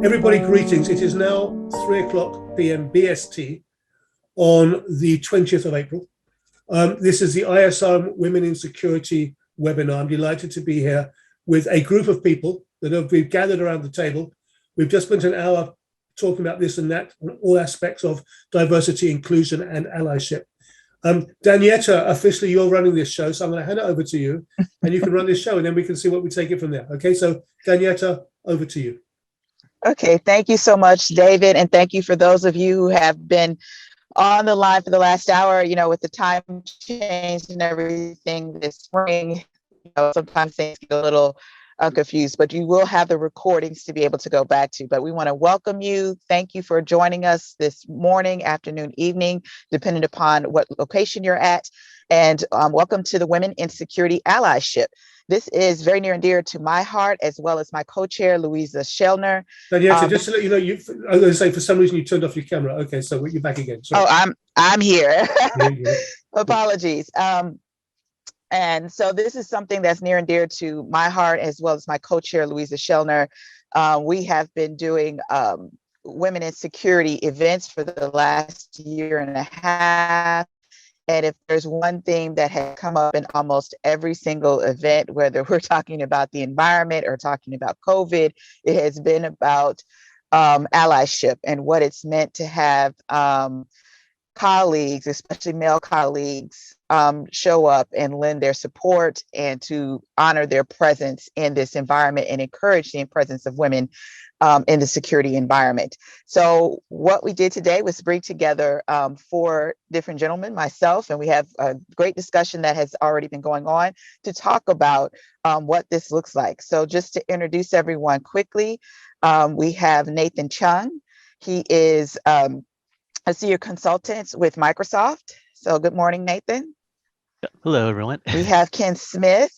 Everybody, greetings. It is now 3 p.m. BST on the 20th of April. This is the ISRM Women in Security webinar. I'm delighted to be here with a group of people that have been gathered around the table. We've just spent an hour talking about this and that, on all aspects of diversity, inclusion, and allyship. Danyetta, officially you're running this show, so I'm going to hand it over to you, and you can run this show, and then we can see what we take it from there. Okay, so Danyetta, over to you. Okay, thank you so much, David, and thank you for those of you who have been on the line for the last hour. You know, with the time change and everything this spring, sometimes things get a little confused, but you will have the recordings to be able to go back to. But we want to welcome you. Thank you for joining us this morning, afternoon, evening, depending upon what location you're at. And welcome to the Women in Security Allyship. This is very near and dear to my heart, as well as my co-chair, Louisa Shellner. Danyetta, just to let you know, I was going to say, for some reason you turned off your camera. Okay, so you're back again. Sorry. Oh, I'm here. Yeah. Apologies. And so this is something that's near and dear to my heart, as well as my co-chair, Louisa Shellner. We have been doing women in security events for the last year and a half. And if there's one theme that has come up in almost every single event, whether we're talking about the environment or talking about COVID, it has been about allyship and what it's meant to have colleagues, especially male colleagues, show up and lend their support and to honor their presence in this environment and encourage the presence of women in the security environment. So what we did today was bring together 4 different gentlemen, myself, and we have a great discussion that has already been going on to talk about what this looks like. So just to introduce everyone quickly, we have Nathan Chung. He is a senior consultant with Microsoft. So good morning, Nathan. Hello, everyone. We have Ken Smith.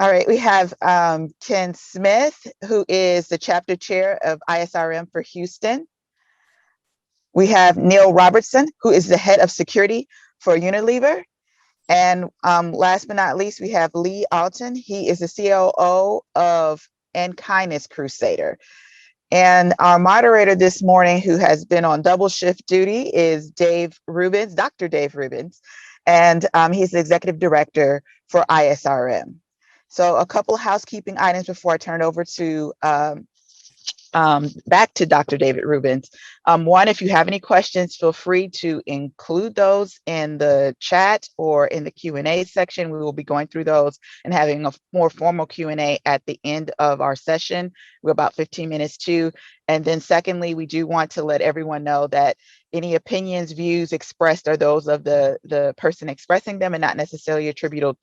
All right, we have Ken Smith, who is the chapter chair of ISRM for Houston. We have Neil Robertson, who is the head of security for Unilever. And last but not least, we have Lee Oughton. He is the COO of Kindness Crusader. And our moderator this morning, who has been on double shift duty, is Dave Rubens, Dr. Dave Rubens, and he's the executive director for ISRM. So a couple of housekeeping items before I turn it over to back to Dr. David Rubens. One, if you have any questions, feel free to include those in the chat or in the Q&A section. We will be going through those and having a more formal Q&A at the end of our session. We're about 15 minutes to. And then secondly, we do want to let everyone know that any opinions, views expressed are those of the person expressing them and not necessarily attributable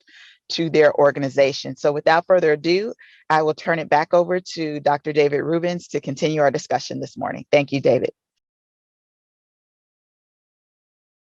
to their organization. So without further ado, I will turn it back over to Dr. David Rubens to continue our discussion this morning. Thank you, David.